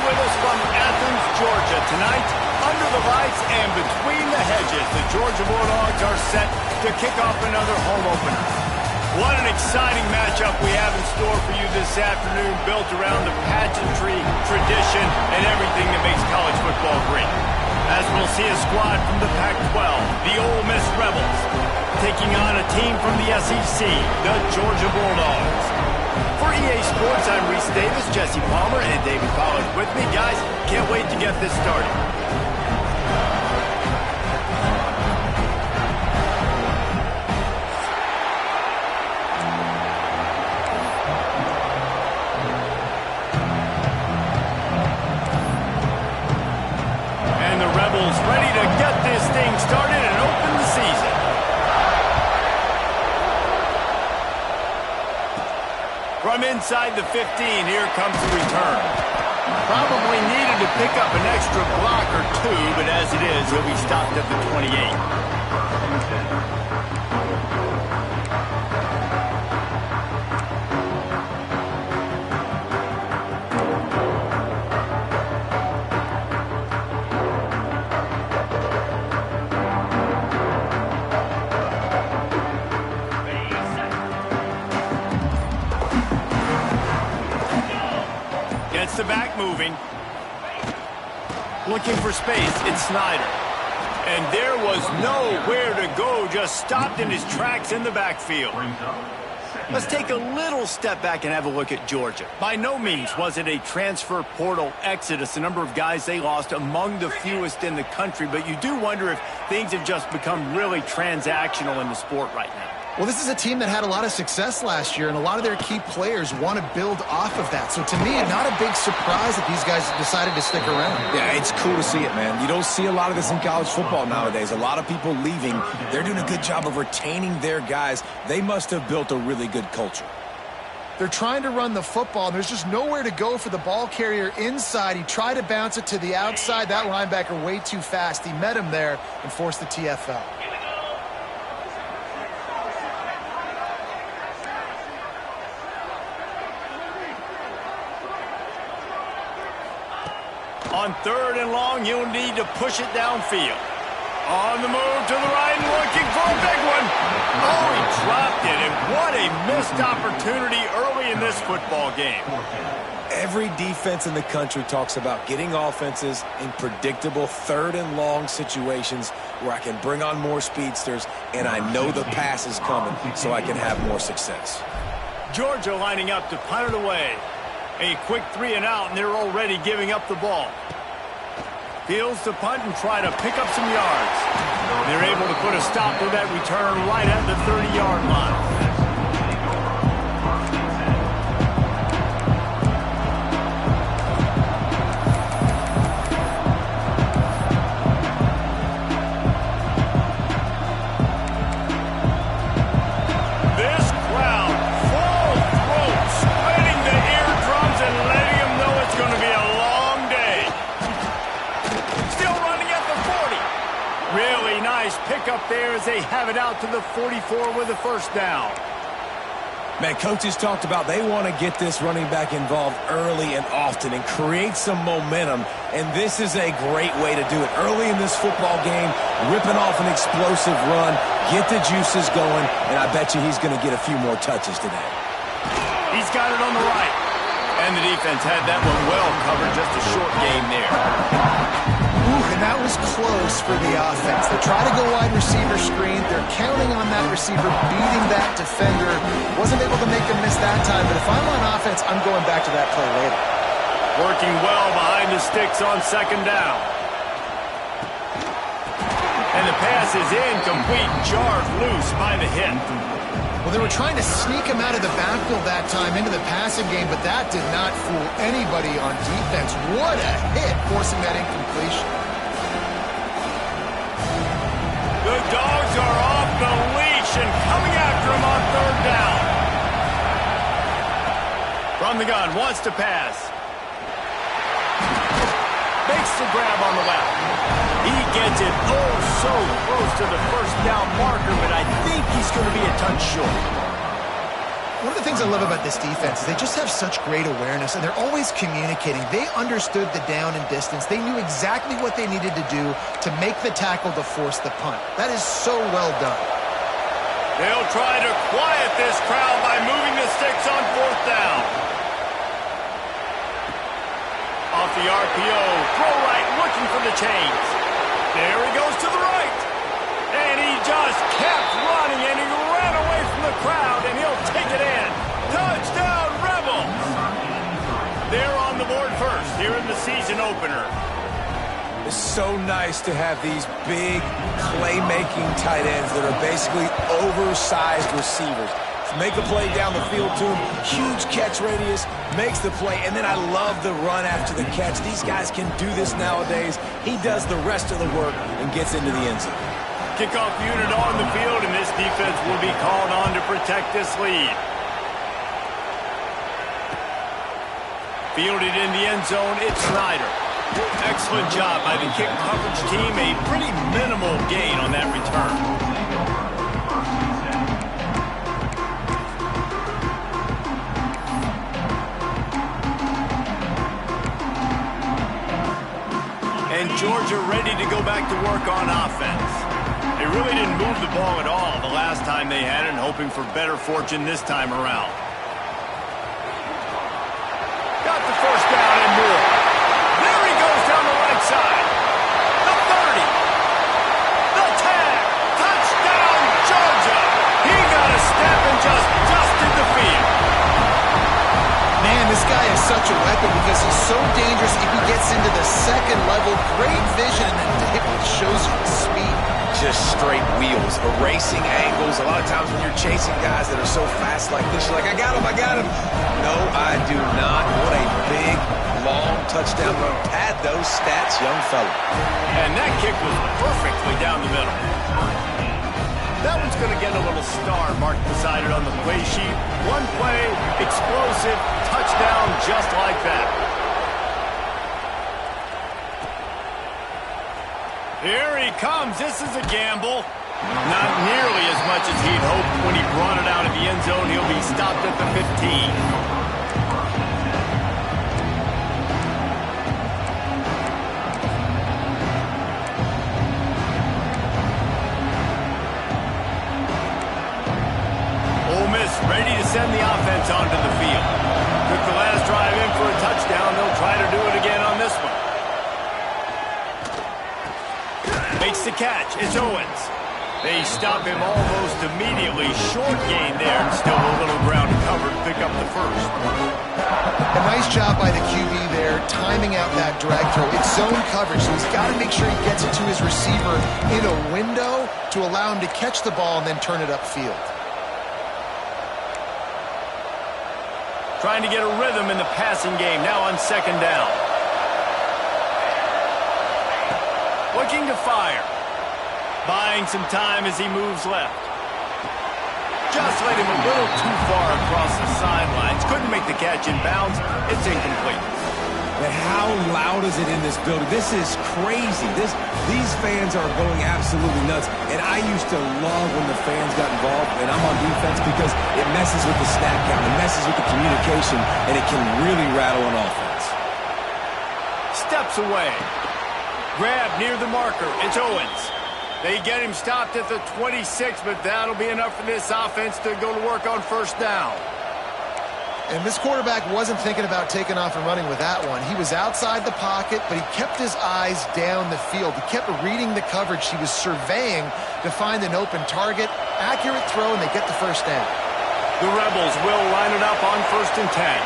with us from Athens, Georgia. Tonight, under the lights and between the hedges, the Georgia Bulldogs are set to kick off another home opener. What an exciting matchup we have in store for you this afternoon, built around the pageantry, tradition, and everything that makes college football great. As we'll see a squad from the Pac-12, the Ole Miss Rebels, taking on a team from the SEC, the Georgia Bulldogs. For EA Sports, I'm Reese Davis, Jesse Palmer, and David Pollard with me. Guys, can't wait to get this started. And the Rebels ready to get this thing started and open the season. From inside the 15, here comes the return. Probably needed to pick up an extra block or two, but as it is, he'll be stopped at the 28. The back moving, looking for space. It's Snyder, and there was nowhere to go, just stopped in his tracks in the backfield. Let's take a little step back and have a look at Georgia. By no means was it a transfer portal exodus, a number of guys they lost, among the fewest in the country, but you do wonder if things have just become really transactional in the sport right now. Well, this is a team that had a lot of success last year, and a lot of their key players want to build off of that. So to me, not a big surprise that these guys decided to stick around. Yeah, it's cool to see it, man. You don't see a lot of this in college football nowadays. A lot of people leaving. They're doing a good job of retaining their guys. They must have built a really good culture. They're trying to run the football, and there's just nowhere to go for the ball carrier inside. He tried to bounce it to the outside. That linebacker way too fast. He met him there and forced the TFL. On third and long, you'll need to push it downfield. On the move to the right and looking for a big one. Oh, he dropped it, and what a missed opportunity early in this football game. Every defense in the country talks about getting offenses in predictable third and long situations where I can bring on more speedsters and I know the pass is coming so I can have more success. Georgia lining up to punt it away. A quick 3 and out, and they're already giving up the ball. Fields to punt and try to pick up some yards. They're able to put a stop to that return right at the 30-yard line. Up there as they have it out to the 44 with a first down. Man, coaches talked about they want to get this running back involved early and often and create some momentum, and this is a great way to do it. Early in this football game, ripping off an explosive run, get the juices going, and I bet you he's going to get a few more touches today. He's got it on the right, and the defense had that one well covered. Just a short game there. And that was close for the offense. They try to go wide receiver screen. They're counting on that receiver beating that defender. Wasn't able to make a miss that time, but if I'm on offense, I'm going back to that play later. Working well behind the sticks on second down. And the pass is incomplete, jarred loose by the hit. Well, they were trying to sneak him out of the backfield that time into the passing game, but that did not fool anybody on defense. What a hit, forcing that incompletion. The Dogs are off the leash and coming after him on third down. From the gun, wants to pass. Makes the grab on the left. He gets it oh so close to the first down marker, but I think he's going to be a touch short. One of the things I love about this defense is they just have such great awareness, and they're always communicating. They understood the down and distance. They knew exactly what they needed to do to make the tackle to force the punt. That is so well done. They'll try to quiet this crowd by moving the sticks on 4th down. Off the RPO, throw right, looking for the chains. There he goes to the right. And he just kept running, and he ran away from the crowd, and he'll take it in. Touchdown, Rebels! They're on the board first here in the season opener. It's so nice to have these big playmaking tight ends that are basically oversized receivers. Make a play down the field to him, huge catch radius, makes the play, and then I love the run after the catch. These guys can do this nowadays. He does the rest of the work and gets into the end zone. Kickoff unit on the field, and this defense will be called on to protect this lead. Fielded in the end zone, it's Snyder. Excellent job by the kick coverage team. A pretty minimal gain on that return. And Georgia ready to go back to work on offense. They really didn't move the ball at all the last time they had it, and hoping for better fortune this time around. Got the first down and more. There he goes down the right side. The 30. The tag. Touchdown, Georgia. He got a step and just dusted the field. Man, this guy is such a weapon because he's so dangerous if he gets into the second level. Great vision, and it shows you speed. Just straight wheels, erasing angles. A lot of times when you're chasing guys that are so fast like this, you're like, I got him. No, I do not. What a big, long touchdown run. Pad those stats, young fella. And that kick was perfectly down the middle. That one's going to get a little star marked beside it on the play sheet. One play, explosive, touchdown just like that. Here he comes. This is a gamble. Not nearly as much as he'd hoped when he brought it out of the end zone. He'll be stopped at the 15. Ready to send the offense onto the field. Took the last drive in for a touchdown. They'll try to do it again on this one. Makes the catch. It's Owens. They stop him almost immediately. Short gain there, and still a little ground covered to pick up the first. A nice job by the QB there, timing out that drag throw. It's zone coverage, so he's got to make sure he gets it to his receiver in a window to allow him to catch the ball and then turn it upfield. Trying to get a rhythm in the passing game, now on 2nd down. Looking to fire. Buying some time as he moves left. Just led him a little too far across the sidelines. Couldn't make the catch in bounds. It's incomplete. And how loud is it in this building? This is crazy. These fans are going absolutely nuts. And I used to love when the fans got involved, and I'm on defense, because it messes with the snap count, it messes with the communication, and it can really rattle an offense. Steps away. Grab near the marker. It's Owens. They get him stopped at the 26, but that'll be enough for this offense to go to work on 1st down. And this quarterback wasn't thinking about taking off and running with that one. He was outside the pocket, but he kept his eyes down the field. He kept reading the coverage. He was surveying to find an open target. Accurate throw, and they get the 1st down. The Rebels will line it up on 1st and 10.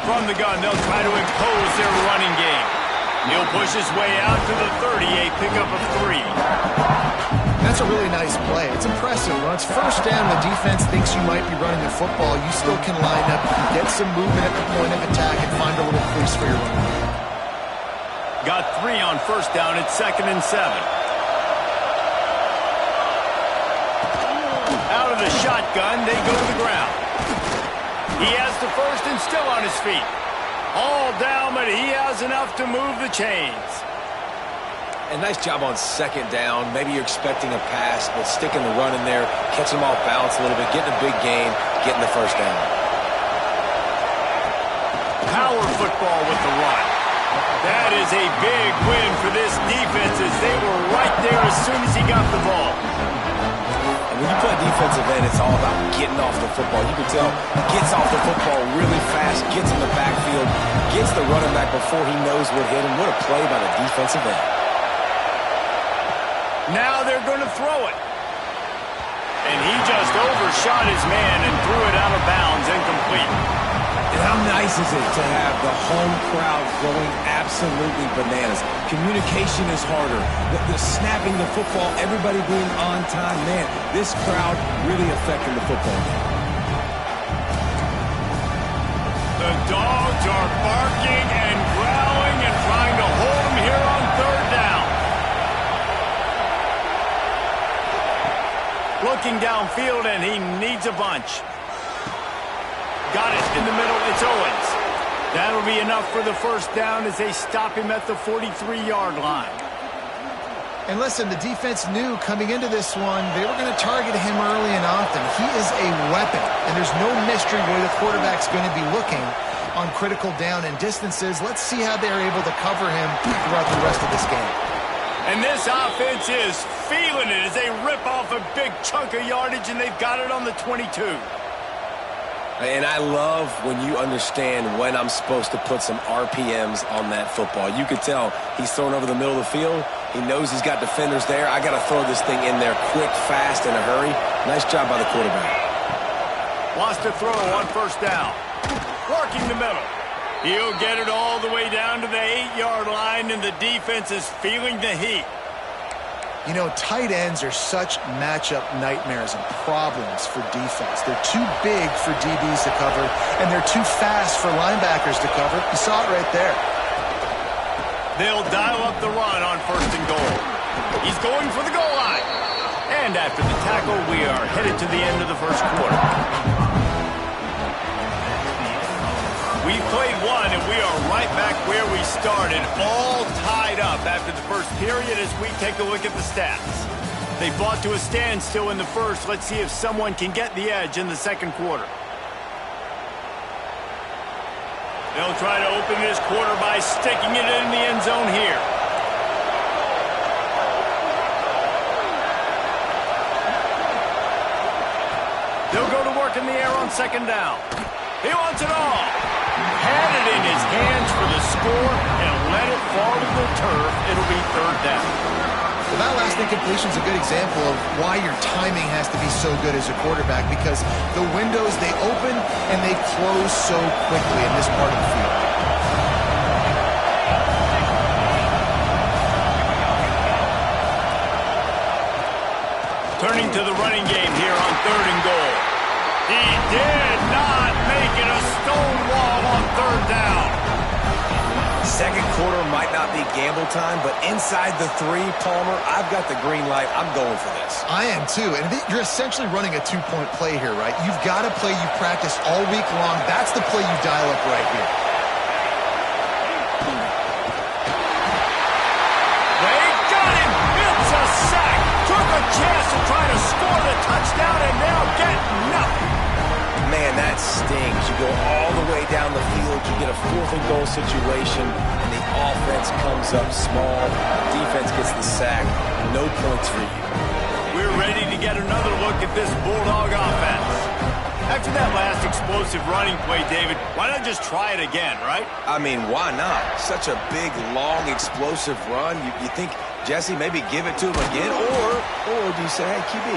From the gun, they'll try to impose their running game. He'll push his way out to the 30, a pickup of 3. That's a really nice play. It's impressive. When it's 1st down, the defense thinks you might be running the football. You still can line up, you can get some movement at the point of attack, and find a little crease for your running game. Got 3 on 1st down. It's 2nd and 7. Out of the shotgun, they go to the ground. He has the first and still on his feet. All down, but he has enough to move the chains. And nice job on second down. Maybe you're expecting a pass, but sticking the run in there, catching them off balance a little bit, getting a big gain, getting the first down. Power football with the run. That is a big win for this defense as they were right there as soon as he got the ball. And when you play defensive end, it's all about getting off the football. You can tell he gets off the football really fast, gets in the backfield, gets the running back before he knows what hit him. What a play by the defensive end. Now they're going to throw it. And he just overshot his man and threw it out of bounds, incomplete. And how nice is it to have the home crowd going absolutely bananas? Communication is harder. The snapping the football, everybody being on time. Man, this crowd really affecting the football game. The dogs are barking and growling and trying to hold him here on third down. Looking downfield, and he needs a bunch. Got it in the middle. It's Owens. That'll be enough for the first down as they stop him at the 43-yard line. And listen, the defense knew coming into this one they were going to target him early and often. He is a weapon, and there's no mystery where the quarterback's going to be looking on critical down and distances. Let's see how they're able to cover him throughout the rest of this game. And this offense is feeling it as they rip off a big chunk of yardage, and they've got it on the 22. And I love when you understand when I'm supposed to put some RPMs on that football. You could tell he's throwing over the middle of the field. He knows he's got defenders there. I got to throw this thing in there quick, fast, in a hurry. Nice job by the quarterback. Wants to throw on first down. Working the middle. He'll get it all the way down to the 8-yard line, and the defense is feeling the heat. You know, tight ends are such matchup nightmares and problems for defense. They're too big for DBs to cover, and they're too fast for linebackers to cover. You saw it right there. They'll dial up the run on first and goal. He's going for the goal line. And after the tackle, we are headed to the end of the first quarter. We played one, and we are right back where we started, all tied up after the first period as we take a look at the stats. They fought to a standstill in the first. Let's see if someone can get the edge in the second quarter. They'll try to open this quarter by sticking it in the end zone here. They'll go to work in the air on second down. He wants it all. Had it in his hands for the score and let it fall to the turf. It'll be third down. Well, that last incompletion is a good example of why your timing has to be so good as a quarterback, because the windows, they open and they close so quickly in this part of the field. Turning to the running game here on third and goal. He did not make it a stone wall on third down. Second quarter might not be gamble time, but inside the 3, Palmer, I've got the green light. I'm going for this. I am too, and you're essentially running a 2-point play here, right? You've got a play you practice all week long. That's the play you dial up right here. They got him. It's a sack. Took a chance to try to score the touchdown and now get nothing. Man, that stings. You go all the way down the field, you get a 4th and goal situation, and the offense comes up small. The defense gets the sack. No points for you. We're ready to get another look at this Bulldog offense. After that last explosive running play, David, why not just try it again, right? I mean, why not? Such a big, long, explosive run. You think, Jesse, maybe give it to him again? Or do you say, hey, QB,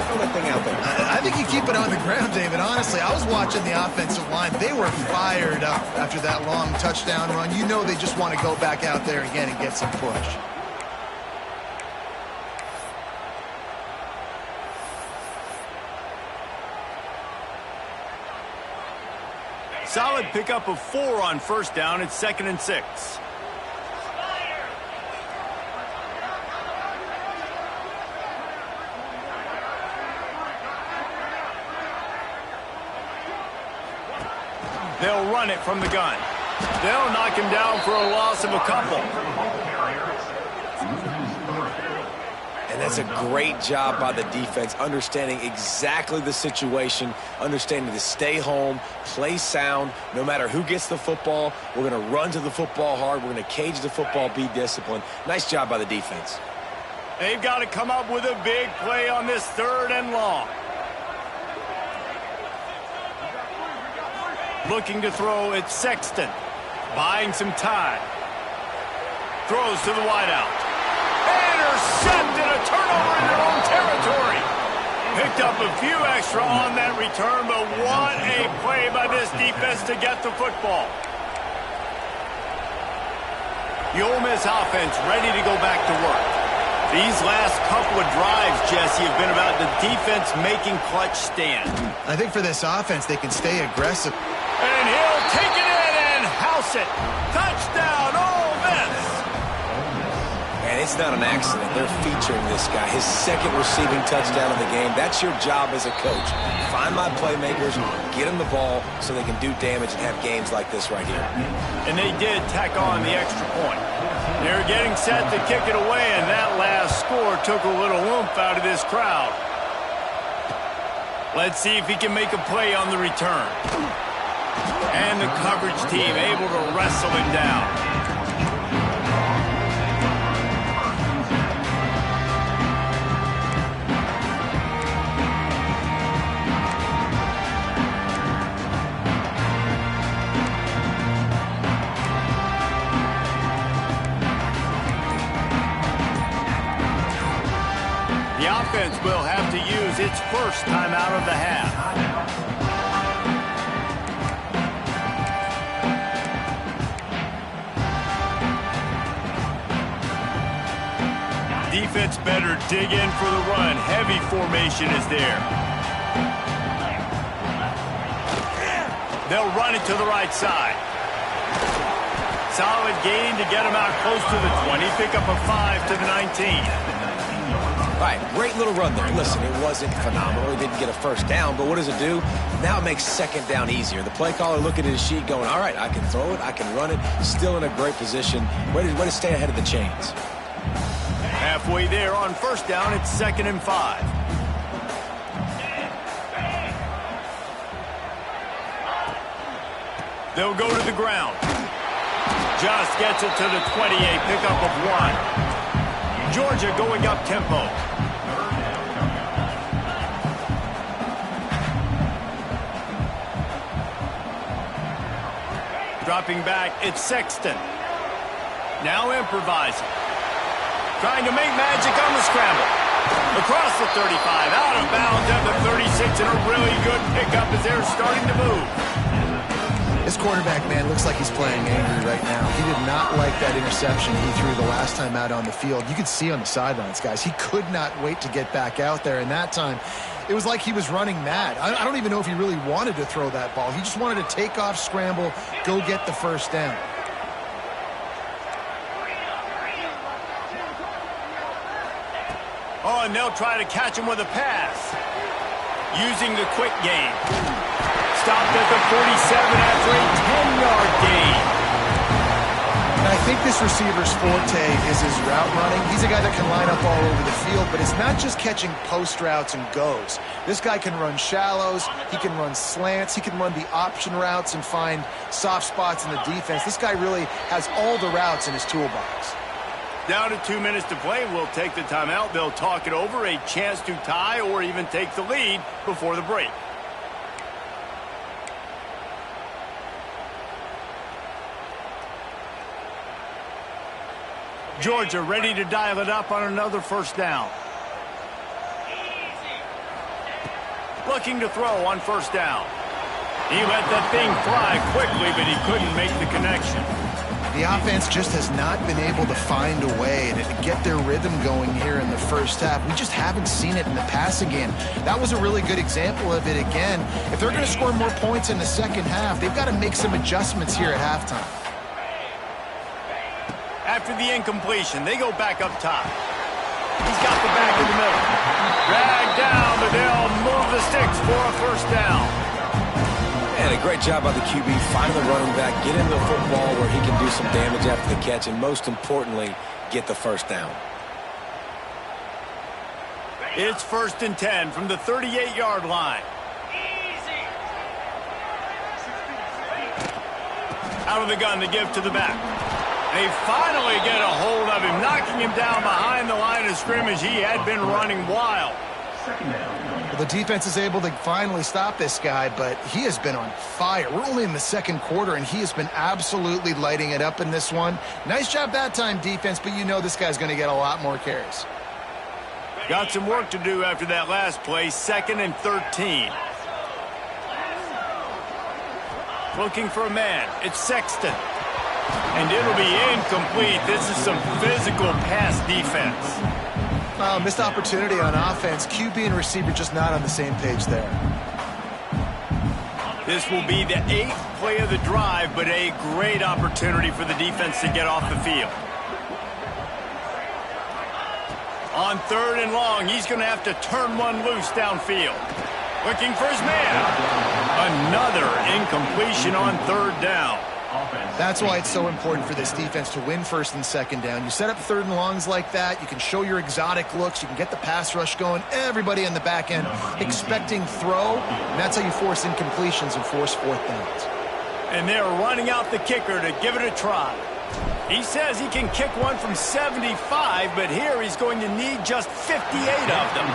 throw that thing out there? I think you keep it on the ground, David. Honestly, I was watching the offensive line. They were fired up after that long touchdown run. You know they just want to go back out there again and get some push. Solid pickup of 4 on first down. It's 2nd and 6. They'll run it from the gun. They'll knock him down for a loss of a couple. that's a great job by the defense, understanding exactly the situation, understanding to stay home, play sound. No matter who gets the football, we're going to run to the football hard. We're going to cage the football, be disciplined. Nice job by the defense. They've got to come up with a big play on this 3rd and long. Looking to throw, it's Sexton. Buying some time. Throws to the wideout. Intercepted, a turnover in their own territory. Picked up a few extra on that return, but what a play by this defense to get the football. The Ole Miss offense ready to go back to work. These last couple of drives, Jesse, have been about the defense making clutch stands. I think for this offense, they can stay aggressive. And he'll take it in and house it. Touchdown, Ole Miss. And it's not an accident. They're featuring this guy. His 2nd receiving touchdown of the game. That's your job as a coach. Find my playmakers, get them the ball so they can do damage and have games like this right here. And they did tack on the extra point. They're getting set to kick it away, and that last score took a little oomph out of this crowd. Let's see if he can make a play on the return. And the coverage team able to wrestle him down. The offense will have to use its first timeout of the half. Defense better dig in for the run. Heavy formation is there. They'll run it to the right side. Solid gain to get them out close to the 20. Pick up a 5 to the 19. All right, great little run there. Listen, it wasn't phenomenal. He didn't get a first down, but what does it do? Now it makes 2nd down easier. The play caller looking at his sheet going, all right, I can throw it, I can run it. Still in a great position. Way to stay ahead of the chains. Halfway there on 1st down, it's 2nd and 5. They'll go to the ground. Just gets it to the 28, pickup of 1. Georgia going up tempo. Dropping back, it's Sexton. Now improvising. Trying to make magic on the scramble. Across the 35, out of bounds at the 36, and a really good pickup as they're starting to move. This quarterback, man, looks like he's playing angry right now. He did not like that interception he threw the last time out on the field. You could see on the sidelines, guys, he could not wait to get back out there. And that time, it was like he was running mad. I don't even know if he really wanted to throw that ball. He just wanted to take off, scramble, go get the first down. Oh, and they'll try to catch him with a pass. Using the quick game. Stopped at the 47 after a 10-yard gain. And I think this receiver's forte is his route running. He's a guy that can line up all over the field, but it's not just catching post routes and goes. This guy can run shallows, he can run slants, he can run the option routes and find soft spots in the defense. This guy really has all the routes in his toolbox. Down to 2 minutes to play. We'll take the timeout. They'll talk it over, a chance to tie or even take the lead before the break. Georgia ready to dial it up on another first down. Looking to throw on first down. He let that thing fly quickly, but he couldn't make the connection. The offense just has not been able to find a way to get their rhythm going here in the first half. We just haven't seen it in the passing game. That was a really good example of it again. If they're going to score more points in the second half, they've got to make some adjustments here at halftime. After the incompletion, they go back up top. He's got the back in the middle. Dragged down, but they'll move the sticks for a first down. And a great job by the QB, finding the running back, get him the football where he can do some damage after the catch, and most importantly, get the first down. It's 1st and 10 from the 38-yard line. Out of the gun to give to the back. They finally get a hold of him, knocking him down behind the line of scrimmage. He had been running wild. Well, the defense is able to finally stop this guy, but he has been on fire. We're only in the second quarter, and he has been absolutely lighting it up in this one. Nice job that time, defense, but you know this guy's going to get a lot more carries. Got some work to do after that last play, 2nd and 13. Looking for a man. It's Sexton. And it'll be incomplete. This is some physical pass defense. Missed opportunity on offense. QB and receiver just not on the same page there. This will be the 8th play of the drive, but a great opportunity for the defense to get off the field. On 3rd and long, he's going to have to turn one loose downfield. Looking for his man. Another incompletion on 3rd down. That's why it's so important for this defense to win 1st and 2nd down. You set up 3rd and longs like that, you can show your exotic looks, you can get the pass rush going, everybody in the back end expecting throw, and that's how you force incompletions and force 4th downs. And they're running out the kicker to give it a try. He says he can kick one from 75, but here he's going to need just 58 of them.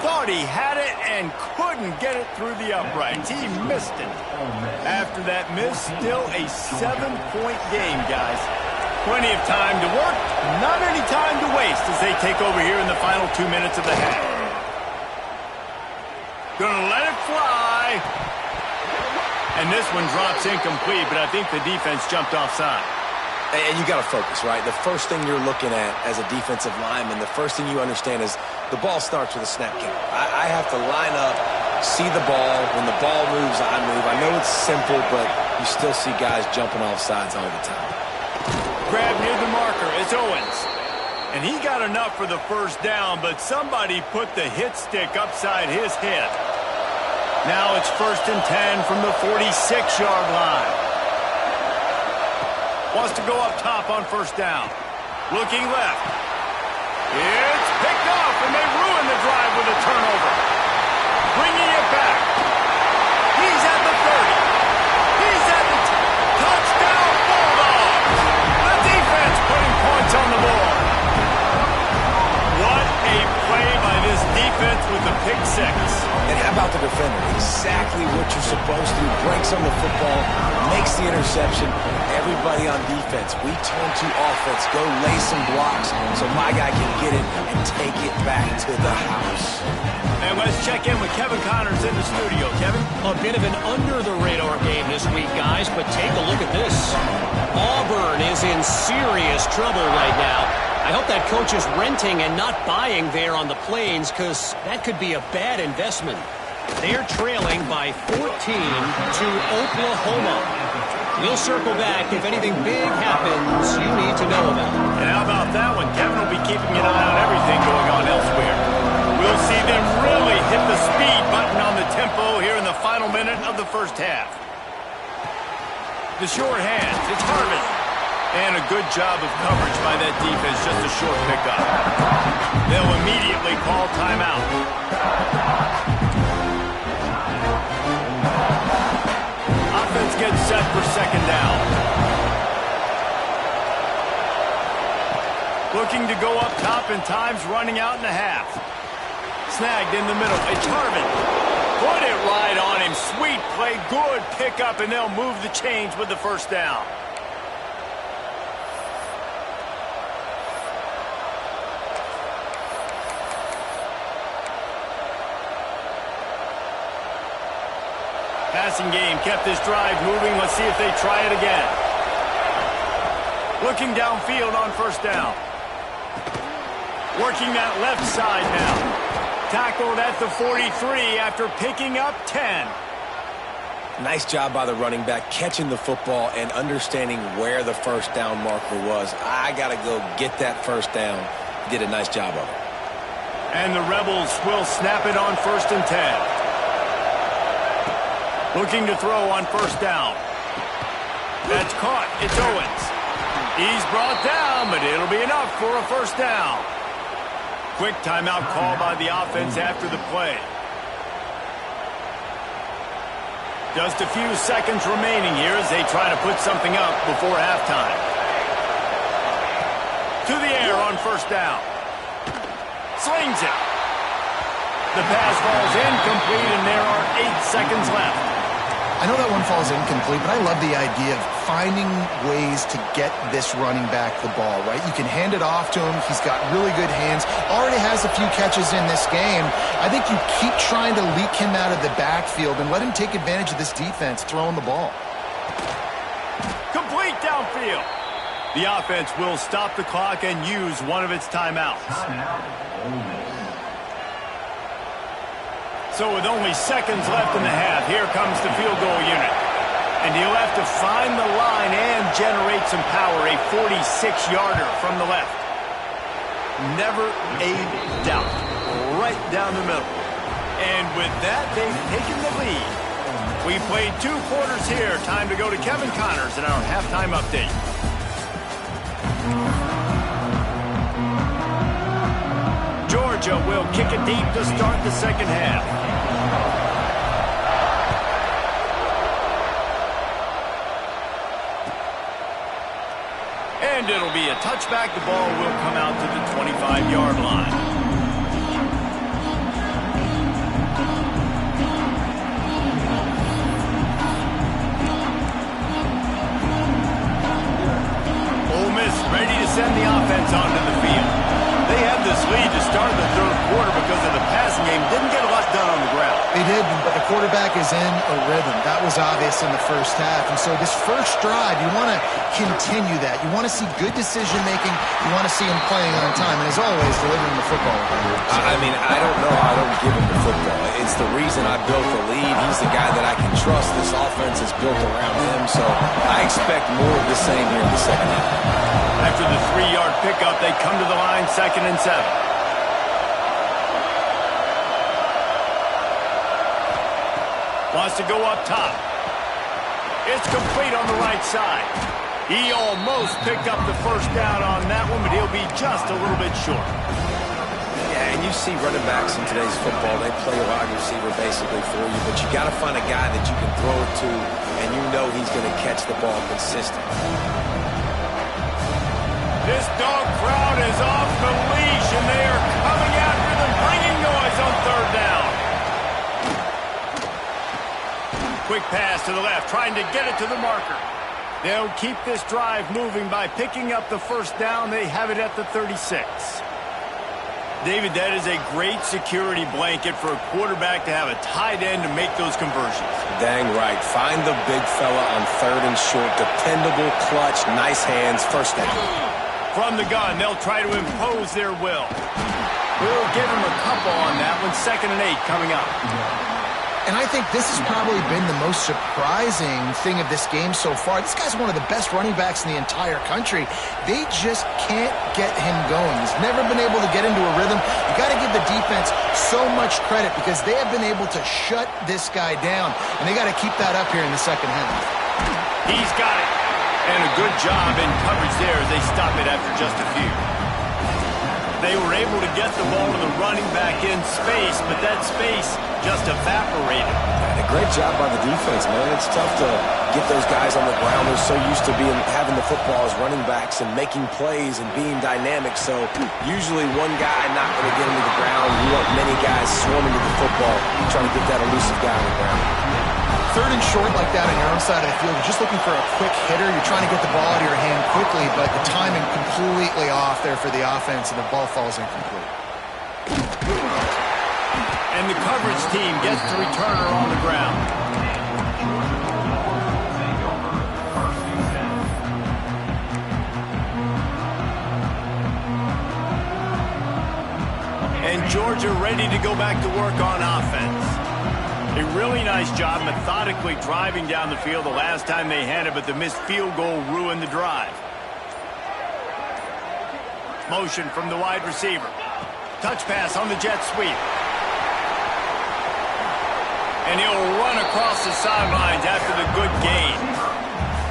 Thought he had it and couldn't get it through the uprights. He missed it. After that miss, still a 7-point game, guys. Plenty of time to work, not any time to waste as they take over here in the final 2 minutes of the half. Gonna let it fly. And this one drops incomplete, but I think the defense jumped offside. And you got to focus, right? The first thing you're looking at as a defensive lineman, the first thing you understand is the ball starts with a snap count. I have to line up, see the ball. When the ball moves, I move. I know it's simple, but you still see guys jumping off sides all the time. Grab near the marker. It's Owens. And he got enough for the 1st down, but somebody put the hit stick upside his head. Now it's 1st and 10 from the 46-yard line. Wants to go up top on 1st down. Looking left. It's picked off, and they ruin the drive with a turnover. Bringing it back. He's at the 30. He's at the touchdown Bulldogs. The defense putting points on the board. What a play by this defense with the pick 6. And how about the defender? Exactly what you're supposed to do. Breaks on the football, makes the interception. Everybody on defense, we turn to offense. Go lay some blocks so my guy can get it and take it back to the house. And let's check in with Kevin Connors in the studio. Kevin? A bit of an under-the-radar game this week, guys, but take a look at this. Auburn is in serious trouble right now. I hope that coach is renting and not buying there on the plains, because that could be a bad investment. They're trailing by 14 to Oklahoma. We'll circle back if anything big happens you need to know about. And how about that one? Kevin will be keeping an eye on everything going on elsewhere. We'll see them really hit the speed button on the tempo here in the final minute of the 1st half. The short hands, it's Harvin. And a good job of coverage by that defense, just a short pickup. They'll immediately call timeout. Offense gets set for 2nd down. Looking to go up top, and time's running out in a half. Snagged in the middle. It's Harvin. Put it right on him. Sweet play, good pickup, and they'll move the chains with the 1st down. Passing game kept this drive moving. Let's see if they try it again. Looking downfield on 1st down. Working that left side now. Tackled at the 43 after picking up 10. Nice job by the running back, catching the football and understanding where the 1st down marker was. I got to go get that 1st down. Did a nice job of it. And the Rebels will snap it on 1st and 10. Looking to throw on 1st down. That's caught. It's Owens. He's brought down, but it'll be enough for a 1st down. Quick timeout call by the offense after the play. Just a few seconds remaining here as they try to put something up before halftime. To the air on first down. Slings it. The pass falls incomplete, and there are 8 seconds left. I know that one falls incomplete, but I love the idea of finding ways to get this running back the ball, right? You can hand it off to him. He's got really good hands. Already has a few catches in this game. I think you keep trying to leak him out of the backfield and let him take advantage of this defense throwing the ball. Complete downfield. The offense will stop the clock and use one of its timeouts. So with only seconds left in the half, here comes the field goal unit. And he'll have to find the line and generate some power, a 46-yarder from the left. Never a doubt. Right down the middle. And with that, they've taken the lead. We played 2 quarters here. Time to go to Kevin Connors in our halftime update. Georgia will kick it deep to start the second half. And it'll be a touchback. The ball will come out to the 25-yard line. Ole Miss ready to send the offense onto the field. They had this lead to start the third quarter because of the passing game. Didn't get a lot done on the ground. They did, but the quarterback is in a rhythm. That was obvious in the first half. And so this first drive, you want to continue that. You want to see good decision-making. You want to see him playing on time. And as always, delivering the football. I mean, I don't know how I don't give him the football. It's the reason I built the lead. He's the guy that I can trust. This offense is built around him. So I expect more of the same here in the second half. After the 3-yard pickup, they come to the line, 2nd and 7. Wants to go up top. It's complete on the right side. He almost picked up the first down on that one, but he'll be just a little bit short. Yeah, and you see running backs in today's football, they play a wide receiver basically for you, but you got to find a guy that you can throw it to, and you know he's going to catch the ball consistently. This dog crowd is off the leash, and they are coming after them, bringing noise on 3rd down. Quick pass to the left, trying to get it to the marker. They'll keep this drive moving by picking up the first down. They have it at the 36. David, that is a great security blanket for a quarterback to have a tight end to make those conversions. Dang right. Find the big fella on 3rd and short. Dependable, clutch, nice hands, first down. From the gun, they'll try to impose their will. We'll give him a couple on that one. 2nd and 8 coming up. And I think this has probably been the most surprising thing of this game so far. This guy's one of the best running backs in the entire country. They just can't get him going. He's never been able to get into a rhythm. You got to give the defense so much credit because they have been able to shut this guy down. And they got to keep that up here in the second half. He's got it. And a good job in coverage there as they stop it after just a few. They were able to get the ball to the running back in space, but that space just evaporated. And a great job by the defense, man. It's tough to get those guys on the ground. They're so used to having the football as running backs and making plays and being dynamic. So usually one guy not going to get him to the ground. You want many guys swarming to the football, trying to get that elusive guy on the ground. 3rd and short like that on your own side of the field, you're just looking for a quick hitter. You're trying to get the ball out of your hand quickly, but the timing completely off there for the offense, and the ball falls incomplete. And the coverage team gets the returner on the ground. And Georgia ready to go back to work on offense. A really nice job methodically driving down the field the last time they had it, but the missed field goal ruined the drive. Motion from the wide receiver. Touch pass on the jet sweep. And he'll run across the sidelines after the good gain.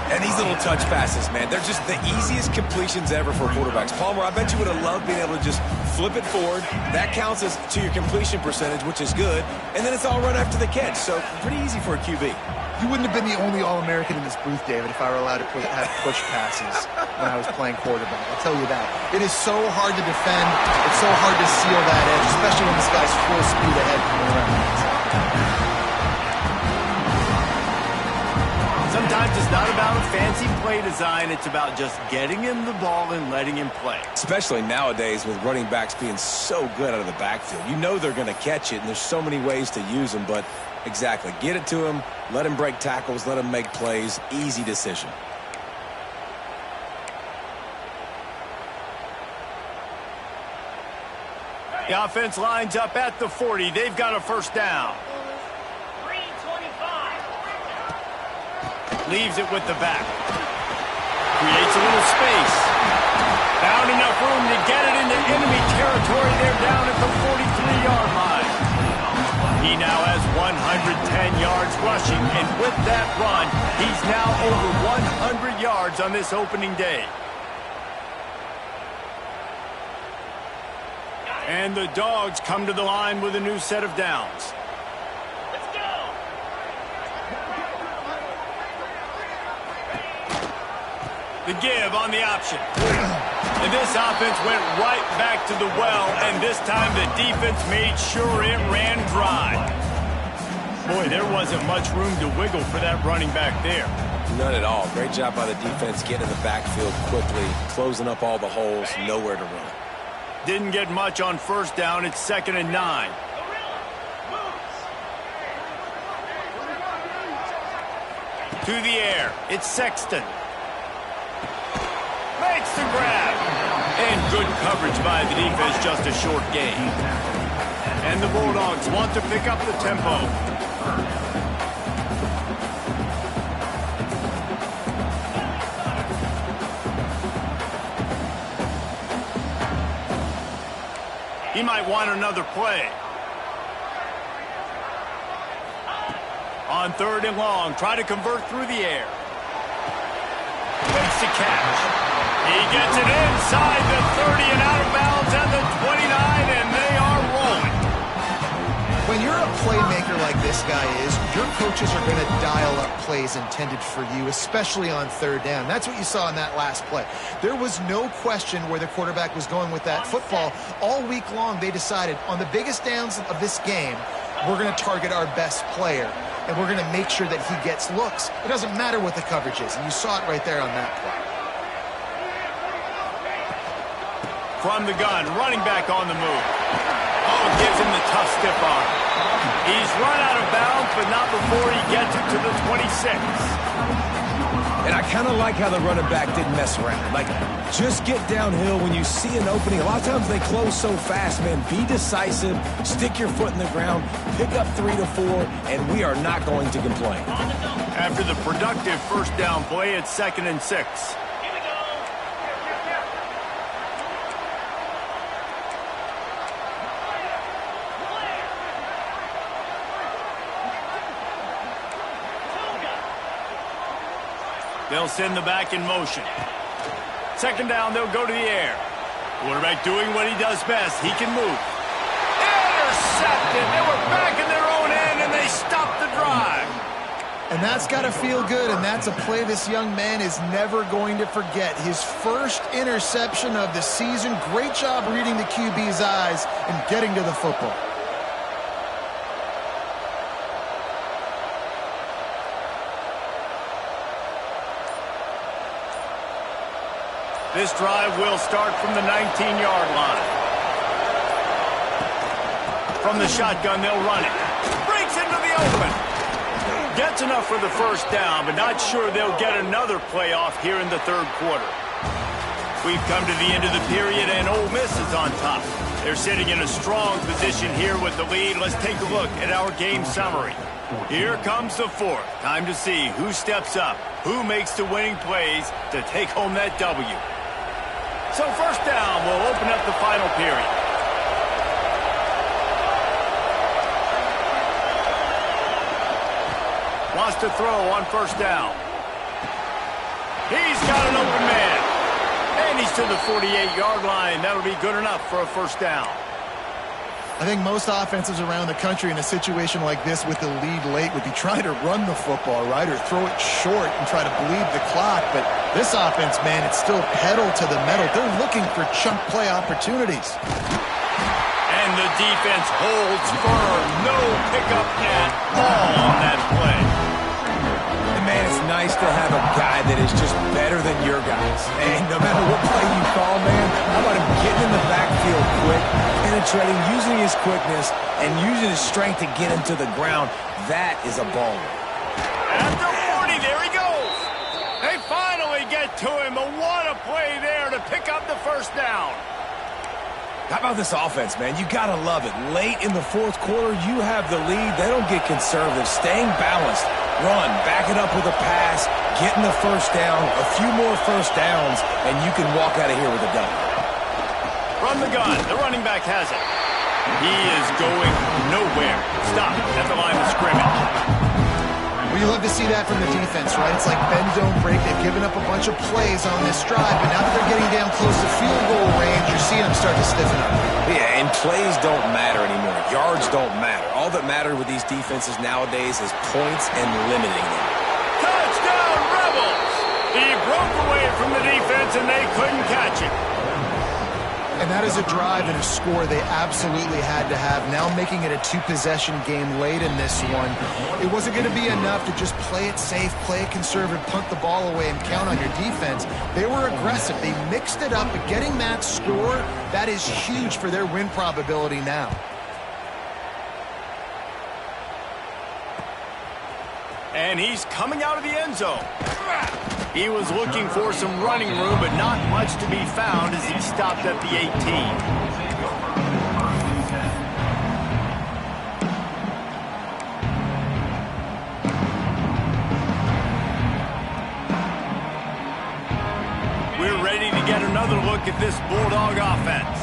And these little touch passes, man, they're just the easiest completions ever for quarterbacks. Palmer, I bet you would have loved being able to just flip it forward. That counts as to your completion percentage, which is good. And then it's all run after the catch, so pretty easy for a QB. You wouldn't have been the only All-American in this booth, David, if I were allowed to have push passes when I was playing quarterback. I'll tell you that. It is so hard to defend. It's so hard to seal that edge, especially when this guy's full speed ahead coming around. Sometimes it's not about a fancy play design. It's about just getting him the ball and letting him play. Especially nowadays with running backs being so good out of the backfield. You know they're going to catch it, and there's so many ways to use them, but exactly. Get it to him, let him break tackles, let him make plays. Easy decision. The offense lines up at the 40. They've got a first down. Leaves it with the back. Creates a little space. Found enough room to get it into enemy territory. They're down at the 43-yard line. He now has 110 yards rushing, and with that run, he's now over 100 yards on this opening day. And the Dogs come to the line with a new set of downs. The give on the option. And this offense went right back to the well, and this time the defense made sure it ran dry. Boy, there wasn't much room to wiggle for that running back there. None at all. Great job by the defense getting in the backfield quickly, closing up all the holes, nowhere to run. Didn't get much on first down. It's 2nd and 9. To the air. It's Sexton. Makes the grab. And good coverage by the defense, just a short gain. And the Bulldogs want to pick up the tempo. He might want another play. On 3rd and long, try to convert through the air. Makes the catch. He gets it inside the 30 and out of bounds at the 29, and they are rolling. When you're a playmaker like this guy is, your coaches are going to dial up plays intended for you, especially on 3rd down. That's what you saw in that last play. There was no question where the quarterback was going with that football. All week long, they decided on the biggest downs of this game, we're going to target our best player, and we're going to make sure that he gets looks. It doesn't matter what the coverage is, and you saw it right there on that play. From the gun, running back on the move. Oh, gives him the tough stiff arm. He's run out of bounds, but not before he gets it to the 26. And I kind of like how the running back didn't mess around. Like, just get downhill when you see an opening. A lot of times they close so fast, man. Be decisive, stick your foot in the ground, pick up 3 to 4, and we are not going to complain. After the productive first down play, it's 2nd and 6. They'll send the back in motion. 2nd down, they'll go to the air. Quarterback doing what he does best. He can move. Intercepted. They were back in their own end, and they stopped the drive. And that's got to feel good, and that's a play this young man is never going to forget. His first interception of the season. Great job reading the QB's eyes and getting to the football. This drive will start from the 19-yard line. From the shotgun, they'll run it. Breaks into the open. Gets enough for the first down, but not sure they'll get another playoff here in the 3rd quarter. We've come to the end of the period, and Ole Miss is on top. They're sitting in a strong position here with the lead. Let's take a look at our game summary. Here comes the 4th. Time to see who steps up, who makes the winning plays to take home that W. So first down will open up the final period. Wants to throw on first down. He's got an open man. And he's to the 48-yard line. That'll be good enough for a first down. I think most offenses around the country in a situation like this with the lead late would be trying to run the football, right, or throw it short and try to bleed the clock. But this offense, man, it's still pedal to the metal. They're looking for chunk play opportunities. And the defense holds firm. No pickup at all on that play. And, man, it's nice to have a guy that is just better than your guys. And no matter what play you call, man, how about him getting in the backfield quick, penetrating, using his quickness, and using his strength to get him to the ground. That is a baller. After 40, there he goes. They finally get to him, but what a play there to pick up the first down. How about this offense, man? You got to love it. Late in the fourth quarter, you have the lead. They don't get conservative. Staying balanced. Run, back it up with a pass, getting the first down, a few more first downs, and you can walk out of here with a W. From the gun, the running back has it. He is going nowhere. Stop at the line of scrimmage. Well, you love to see that from the defense, right? It's like bend, don't break. They've given up a bunch of plays on this drive, but now that they're getting down close to field goal range, you're seeing them start to stiffen up. Yeah, and plays don't matter anymore. Yards don't matter. All that matters with these defenses nowadays is points and limiting them. Touchdown, Rebels! He broke away from the defense, and they couldn't catch him. And that is a drive and a score they absolutely had to have. Now making it a two-possession game late in this one. It wasn't going to be enough to just play it safe, play it conservative, punt the ball away, and count on your defense. They were aggressive. They mixed it up, but getting that score, that is huge for their win probability now. And he's coming out of the end zone. He was looking for some running room, but not much to be found as he stopped at the 18. We're ready to get another look at this Bulldog offense.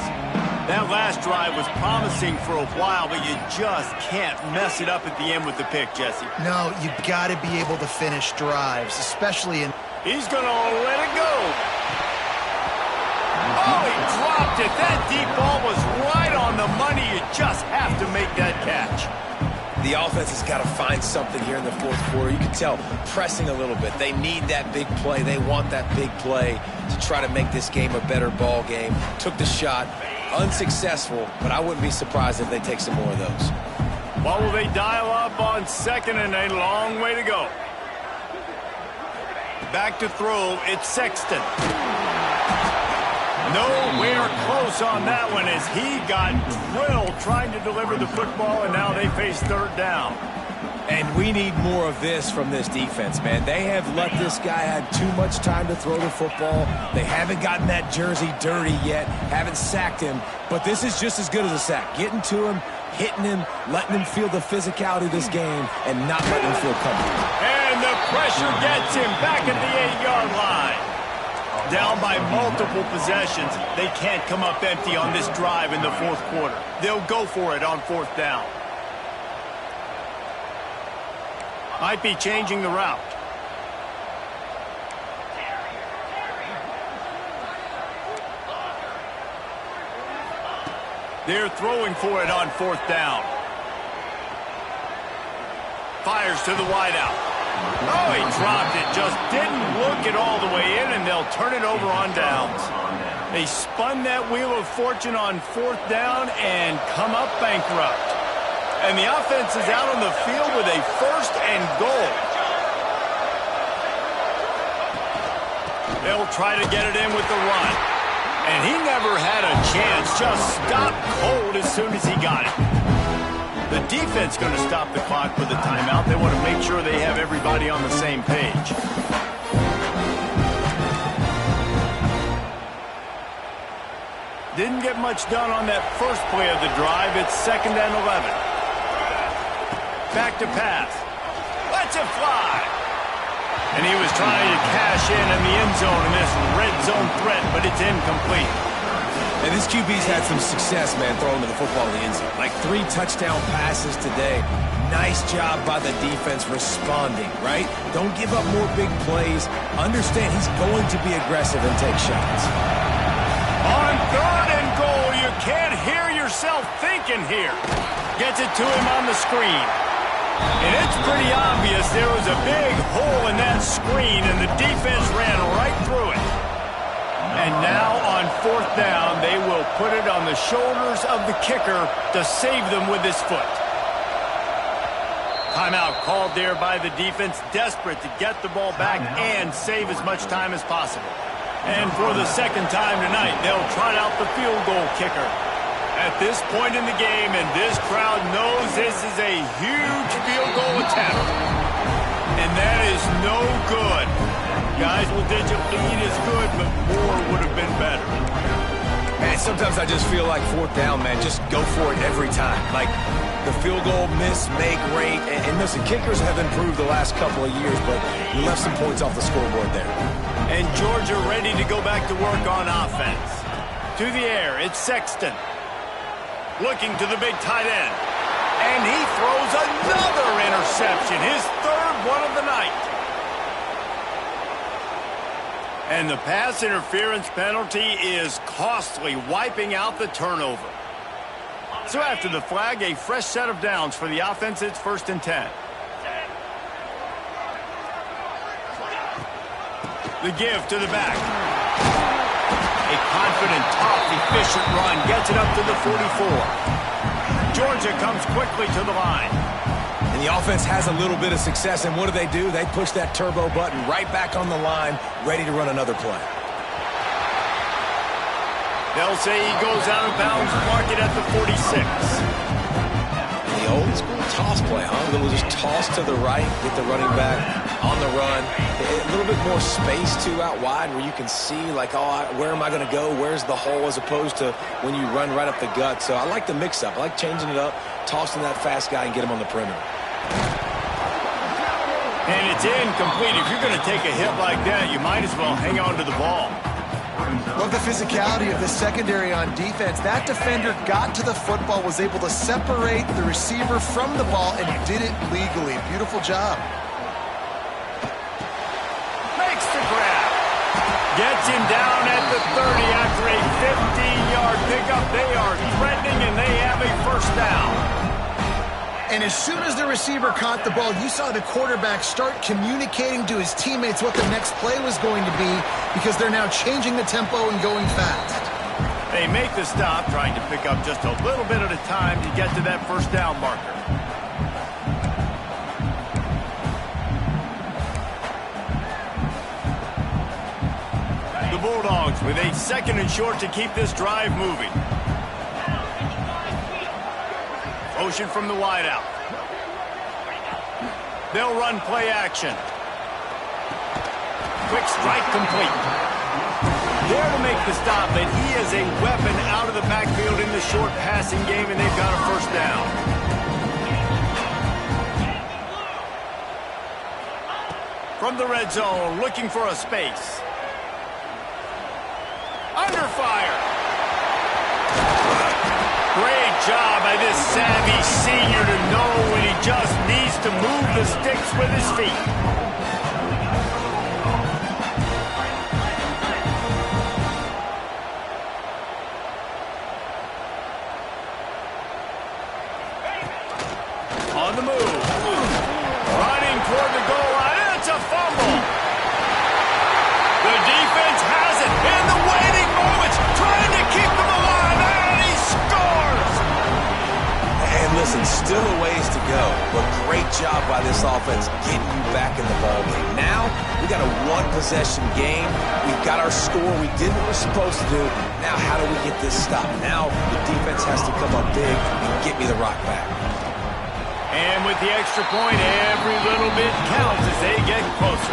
That last drive was promising for a while, but you just can't mess it up at the end with the pick, Jesse. No, you've got to be able to finish drives, especially in... He's going to let it go. Oh, he dropped it. That deep ball was right on the money. You just have to make that catch. The offense has got to find something here in the fourth quarter. You can tell pressing a little bit. They need that big play. They want that big play to try to make this game a better ball game. Took the shot. Unsuccessful, but I wouldn't be surprised if they take some more of those. What will they dial up on second and a long way to go? Back to throw, it's Sexton. Nowhere close on that one as he got drilled trying to deliver the football, and now they face third down. And we need more of this from this defense, man. They have let this guy have too much time to throw the football. They haven't gotten that jersey dirty yet, haven't sacked him. But this is just as good as a sack. Getting to him, hitting him, letting him feel the physicality of this game, and not letting him feel comfortable. And the pressure gets him back at the 8-yard line. Down by multiple possessions. They can't come up empty on this drive in the fourth quarter. They'll go for it on fourth down. Might be changing the route. They're throwing for it on fourth down. Fires to the wideout. Oh, he dropped it. Just didn't look it all the way in, and they'll turn it over on downs. They spun that wheel of fortune on fourth down and come up bankrupt. And the offense is out on the field with a first and goal. They'll try to get it in with the run. And he never had a chance. Just stopped cold as soon as he got it. The defense going to stop the clock with a timeout. They want to make sure they have everybody on the same page. Didn't get much done on that first play of the drive. It's 2nd and 11. Back to pass. Lets it fly. And he was trying to cash in the end zone in this red zone threat, but it's incomplete. And this QB's had some success, man, throwing to the football in the end zone. Like 3 touchdown passes today. Nice job by the defense responding, right? Don't give up more big plays. Understand he's going to be aggressive and take shots. On 3rd and goal, you can't hear yourself thinking here. Gets it to him on the screen. And it's pretty obvious there was a big hole in that screen, and the defense ran right through it. And now on 4th down, they will put it on the shoulders of the kicker to save them with his foot. Timeout called there by the defense, desperate to get the ball back and save as much time as possible. And for the 2nd time tonight, they'll trot out the field goal kicker. At this point in the game, and this crowd knows this is a huge field goal attempt. And that is no good. Guys, will-digit lead is good, but more would have been better. And sometimes I just feel like 4th down, man, just go for it every time. Like the field goal miss, make rate. And listen, kickers have improved the last couple of years, but you left some points off the scoreboard there. And Georgia ready to go back to work on offense. To the air, it's Sexton. Looking to the big tight end. And he throws another interception, his 3rd one of the night. And the pass interference penalty is costly, wiping out the turnover. So after the flag, a fresh set of downs for the offense. It's 1st and 10. The give to the back. A confident, tough, efficient run gets it up to the 44. Georgia comes quickly to the line. And the offense has a little bit of success, and what do? They push that turbo button right back on the line, ready to run another play. They'll say he goes out of bounds, mark it at the 46. The old school toss play, huh? A little just toss to the right, get the running back on the run. A little bit more space, too, out wide where you can see, like, oh, where am I going to go? Where's the hole, as opposed to when you run right up the gut. So I like the mix-up. I like changing it up, tossing that fast guy and get him on the perimeter. And it's incomplete. If you're going to take a hit like that, you might as well hang on to the ball. Love the physicality of the secondary on defense. That defender got to the football, was able to separate the receiver from the ball, and did it legally. Beautiful job. Makes the grab. Gets him down at the 30 after a 15-yard pickup. They are threatening, and they have a 1st down. And as soon as the receiver caught the ball, you saw the quarterback start communicating to his teammates what the next play was going to be, because they're now changing the tempo and going fast. They make the stop, trying to pick up just a little bit at a time to get to that 1st down marker. The Bulldogs with a 2nd and short to keep this drive moving. Motion from the wideout. They'll run play action. Quick strike complete. There to make the stop, and he is a weapon out of the backfield in the short passing game, and they've got a 1st down. From the red zone, looking for a space. Under fire. Great job by this savvy senior to know when he just needs to move the sticks with his feet. On the move. Running toward the goal line. It's a fumble. The defense has it in the waiting moments, trying to keep them alive, and he scores! And listen, still a ways to go, but great job by this offense getting you back in the ballgame. Now, we got a 1-possession game. We've got our score. We did what we're supposed to do. Now, how do we get this stop? Now, the defense has to come up big and get me the rock back. And with the extra point, every little bit counts as they get closer.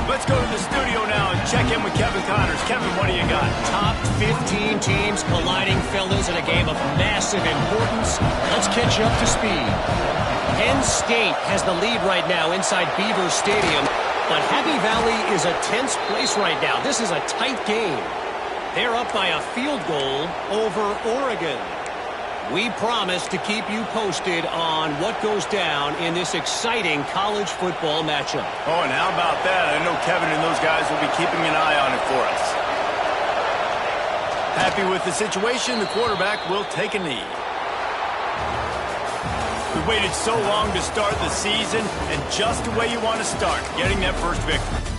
Let's go to the studio now and check in with Kevin Connors. Kevin, what do you got? Top 15 teams colliding, fellas, in a game of massive importance. Let's catch you up to speed. Penn State has the lead right now inside Beaver Stadium, but Happy Valley is a tense place right now. This is a tight game. They're up by a field goal over Oregon. We promise to keep you posted on what goes down in this exciting college football matchup. Oh, and how about that? I know Kevin and those guys will be keeping an eye on it for us. Happy with the situation, the quarterback will take a knee. We waited so long to start the season, and just the way you want to start, getting that first victory.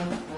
it.